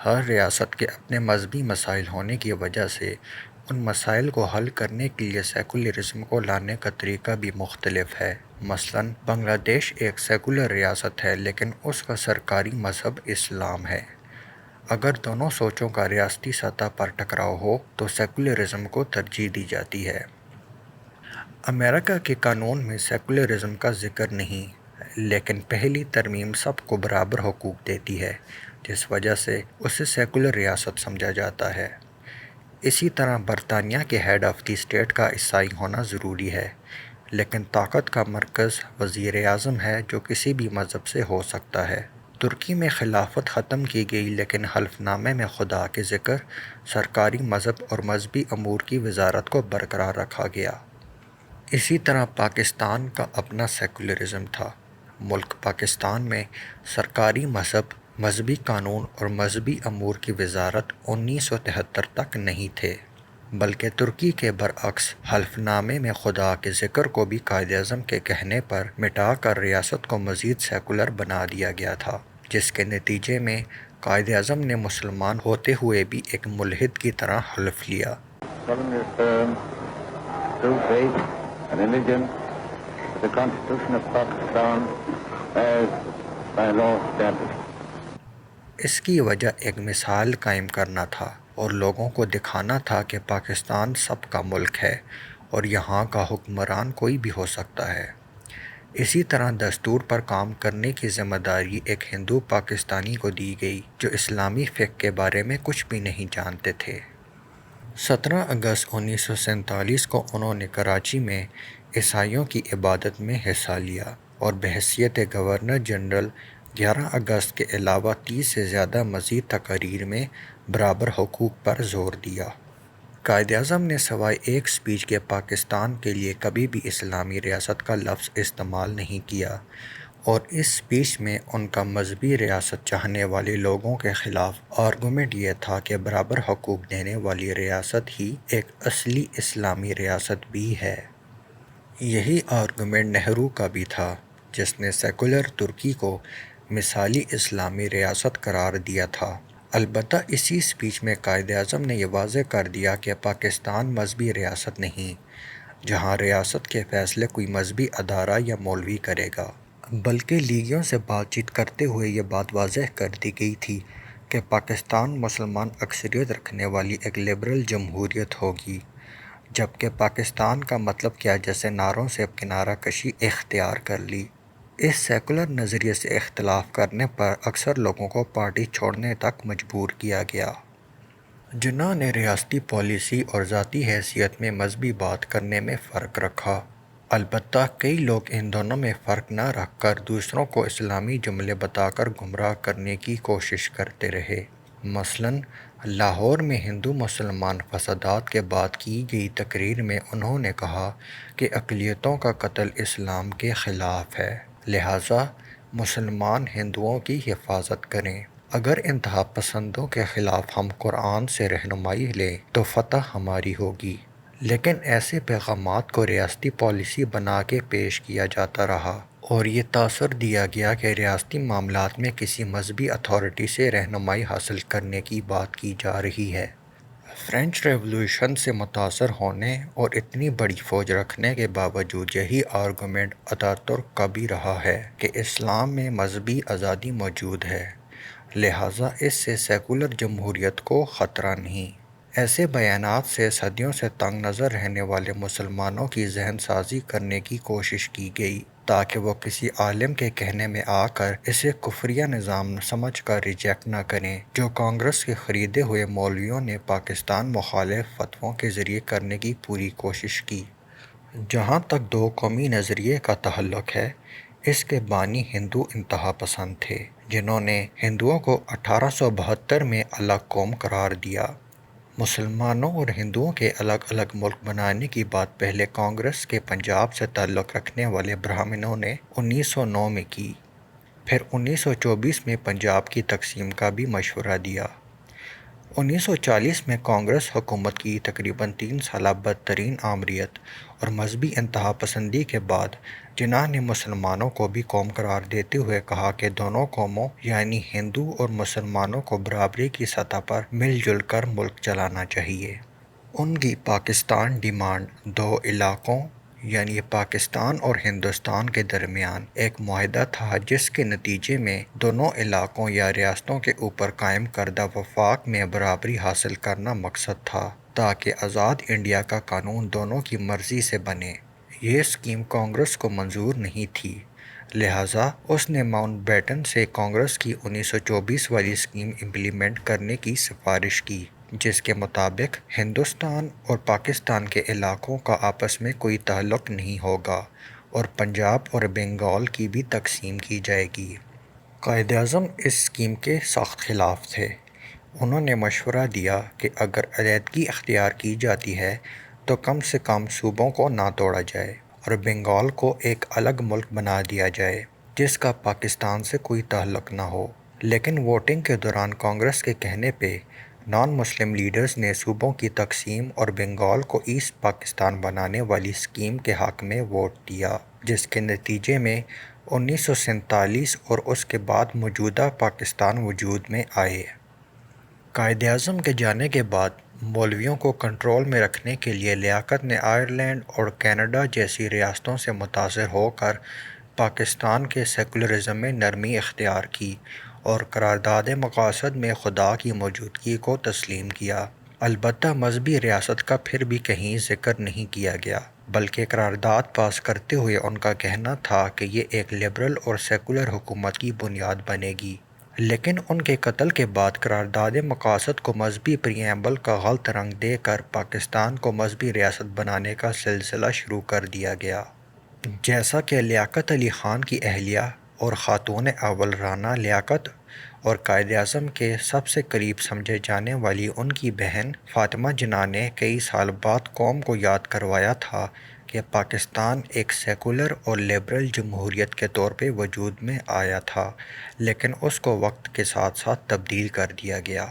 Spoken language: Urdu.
ہر ریاست کے اپنے مذہبی مسائل ہونے کی وجہ سے ان مسائل کو حل کرنے کے لیے سیکولرزم کو لانے کا طریقہ بھی مختلف ہے۔ مثلاً بنگلہ دیش ایک سیکولر ریاست ہے لیکن اس کا سرکاری مذہب اسلام ہے۔ اگر دونوں سوچوں کا ریاستی سطح پر ٹکراؤ ہو تو سیکولرزم کو ترجیح دی جاتی ہے۔ امریکہ کے قانون میں سیکولرزم کا ذکر نہیں، لیکن پہلی ترمیم سب کو برابر حقوق دیتی ہے، جس وجہ سے اسے سیکولر ریاست سمجھا جاتا ہے۔ اسی طرح برطانیہ کے ہیڈ آف دی اسٹیٹ کا عیسائی ہونا ضروری ہے، لیکن طاقت کا مرکز وزیر اعظم ہے جو کسی بھی مذہب سے ہو سکتا ہے۔ ترکی میں خلافت ختم کی گئی لیکن حلف نامے میں خدا کے ذکر، سرکاری مذہب اور مذہبی امور کی وزارت کو برقرار رکھا گیا۔ اسی طرح پاکستان کا اپنا سیکولرزم تھا۔ ملک پاکستان میں سرکاری مذہب، مذہبی قانون اور مذہبی امور کی وزارت 1973 تک نہیں تھے، بلکہ ترکی کے برعکس حلف نامے میں خدا کے ذکر کو بھی قائد اعظم کے کہنے پر مٹا کر ریاست کو مزید سیکولر بنا دیا گیا تھا، جس کے نتیجے میں قائد اعظم نے مسلمان ہوتے ہوئے بھی ایک ملحد کی طرح حلف لیا۔ اس کی وجہ ایک مثال قائم کرنا تھا اور لوگوں کو دکھانا تھا کہ پاکستان سب کا ملک ہے اور یہاں کا حکمران کوئی بھی ہو سکتا ہے۔ اسی طرح دستور پر کام کرنے کی ذمہ داری ایک ہندو پاکستانی کو دی گئی جو اسلامی فقہ کے بارے میں کچھ بھی نہیں جانتے تھے۔ 17 اگست 1947 کو انہوں نے کراچی میں عیسائیوں کی عبادت میں حصہ لیا اور بحیثیت گورنر جنرل 11 اگست کے علاوہ 30 سے زیادہ مزید تقاریر میں برابر حقوق پر زور دیا۔ قائد اعظم نے سوائے ایک سپیچ کے پاکستان کے لیے کبھی بھی اسلامی ریاست کا لفظ استعمال نہیں کیا، اور اس سپیچ میں ان کا مذہبی ریاست چاہنے والے لوگوں کے خلاف آرگومنٹ یہ تھا کہ برابر حقوق دینے والی ریاست ہی ایک اصلی اسلامی ریاست بھی ہے۔ یہی آرگومنٹ نہرو کا بھی تھا، جس نے سیکولر ترکی کو مثالی اسلامی ریاست قرار دیا تھا۔ البتہ اسی سپیچ میں قائد اعظم نے یہ واضح کر دیا کہ پاکستان مذہبی ریاست نہیں، جہاں ریاست کے فیصلے کوئی مذہبی ادارہ یا مولوی کرے گا، بلکہ لیگیوں سے بات چیت کرتے ہوئے یہ بات واضح کر دی گئی تھی کہ پاکستان مسلمان اکثریت رکھنے والی ایک لبرل جمہوریت ہوگی، جبکہ پاکستان کا مطلب کیا جیسے نعروں سے کنارہ کشی اختیار کر لی۔ اس سیکولر نظریے سے اختلاف کرنے پر اکثر لوگوں کو پارٹی چھوڑنے تک مجبور کیا گیا۔ جناح نے ریاستی پالیسی اور ذاتی حیثیت میں مذہبی بات کرنے میں فرق رکھا، البتہ کئی لوگ ان دونوں میں فرق نہ رکھ کر دوسروں کو اسلامی جملے بتا کر گمراہ کرنے کی کوشش کرتے رہے۔ مثلاً لاہور میں ہندو مسلمان فسادات کے بعد کی گئی تقریر میں انہوں نے کہا کہ اقلیتوں کا قتل اسلام کے خلاف ہے، لہٰذا مسلمان ہندوؤں کی حفاظت کریں۔ اگر انتہا پسندوں کے خلاف ہم قرآن سے رہنمائی لیں تو فتح ہماری ہوگی، لیکن ایسے پیغامات کو ریاستی پالیسی بنا کے پیش کیا جاتا رہا اور یہ تاثر دیا گیا کہ ریاستی معاملات میں کسی مذہبی اتھارٹی سے رہنمائی حاصل کرنے کی بات کی جا رہی ہے۔ فرینچ ریولوشن سے متاثر ہونے اور اتنی بڑی فوج رکھنے کے باوجود یہی آرگومنٹ اتاترک کا بھی رہا ہے کہ اسلام میں مذہبی آزادی موجود ہے، لہٰذا اس سے سیکولر جمہوریت کو خطرہ نہیں۔ ایسے بیانات سے صدیوں سے تنگ نظر رہنے والے مسلمانوں کی ذہن سازی کرنے کی کوشش کی گئی تاکہ وہ کسی عالم کے کہنے میں آ کر اسے کفریہ نظام سمجھ کر ریجیکٹ نہ کریں، جو کانگریس کے خریدے ہوئے مولویوں نے پاکستان مخالف فتووں کے ذریعے کرنے کی پوری کوشش کی۔ جہاں تک دو قومی نظریے کا تعلق ہے، اس کے بانی ہندو انتہا پسند تھے، جنہوں نے ہندوؤں کو 1872 میں الگ قوم قرار دیا۔ مسلمانوں اور ہندوؤں کے الگ الگ ملک بنانے کی بات پہلے کانگریس کے پنجاب سے تعلق رکھنے والے برہمنوں نے 1909 میں کی، پھر 1924 میں پنجاب کی تقسیم کا بھی مشورہ دیا۔ 1940 میں کانگریس حکومت کی تقریباً 3 سالہ بدترین آمریت اور مذہبی انتہا پسندی کے بعد جناح نے مسلمانوں کو بھی قوم قرار دیتے ہوئے کہا کہ دونوں قوموں یعنی ہندو اور مسلمانوں کو برابری کی سطح پر مل جل کر ملک چلانا چاہیے۔ ان کی پاکستان ڈیمانڈ دو علاقوں یعنی پاکستان اور ہندوستان کے درمیان ایک معاہدہ تھا، جس کے نتیجے میں دونوں علاقوں یا ریاستوں کے اوپر قائم کردہ وفاق میں برابری حاصل کرنا مقصد تھا تاکہ آزاد انڈیا کا قانون دونوں کی مرضی سے بنے۔ یہ اسکیم کانگریس کو منظور نہیں تھی، لہٰذا اس نے ماؤنٹ بیٹن سے کانگریس کی 1924 والی اسکیم امپلیمنٹ کرنے کی سفارش کی، جس کے مطابق ہندوستان اور پاکستان کے علاقوں کا آپس میں کوئی تعلق نہیں ہوگا اور پنجاب اور بنگال کی بھی تقسیم کی جائے گی۔ قائد-اعظم اس اسکیم کے سخت خلاف تھے۔ انہوں نے مشورہ دیا کہ اگر علیحدگی اختیار کی جاتی ہے تو کم سے کم صوبوں کو نہ توڑا جائے اور بنگال کو ایک الگ ملک بنا دیا جائے جس کا پاکستان سے کوئی تعلق نہ ہو۔ لیکن ووٹنگ کے دوران کانگریس کے کہنے پہ نان مسلم لیڈرز نے صوبوں کی تقسیم اور بنگال کو ایسٹ پاکستان بنانے والی اسکیم کے حق میں ووٹ دیا، جس کے نتیجے میں 1947 اور اس کے بعد موجودہ پاکستان وجود میں آئے۔ قائد اعظم کے جانے کے بعد مولویوں کو کنٹرول میں رکھنے کے لیے لیاقت نے آئرلینڈ اور کینیڈا جیسی ریاستوں سے متاثر ہو کر پاکستان کے سیکولرزم میں نرمی اختیار کی اور قرارداد مقاصد میں خدا کی موجودگی کو تسلیم کیا۔ البتہ مذہبی ریاست کا پھر بھی کہیں ذکر نہیں کیا گیا، بلکہ قرارداد پاس کرتے ہوئے ان کا کہنا تھا کہ یہ ایک لبرل اور سیکولر حکومت کی بنیاد بنے گی۔ لیکن ان کے قتل کے بعد قرارداد مقاصد کو مذہبی پریمبل کا غلط رنگ دے کر پاکستان کو مذہبی ریاست بنانے کا سلسلہ شروع کر دیا گیا۔ جیسا کہ لیاقت علی خان کی اہلیہ اور خاتون اول رانا لیاقت اور قائد اعظم کے سب سے قریب سمجھے جانے والی ان کی بہن فاطمہ جناح نے کئی سال بعد قوم کو یاد کروایا تھا کہ پاکستان ایک سیکولر اور لبرل جمہوریت کے طور پہ وجود میں آیا تھا، لیکن اس کو وقت کے ساتھ ساتھ تبدیل کر دیا گیا۔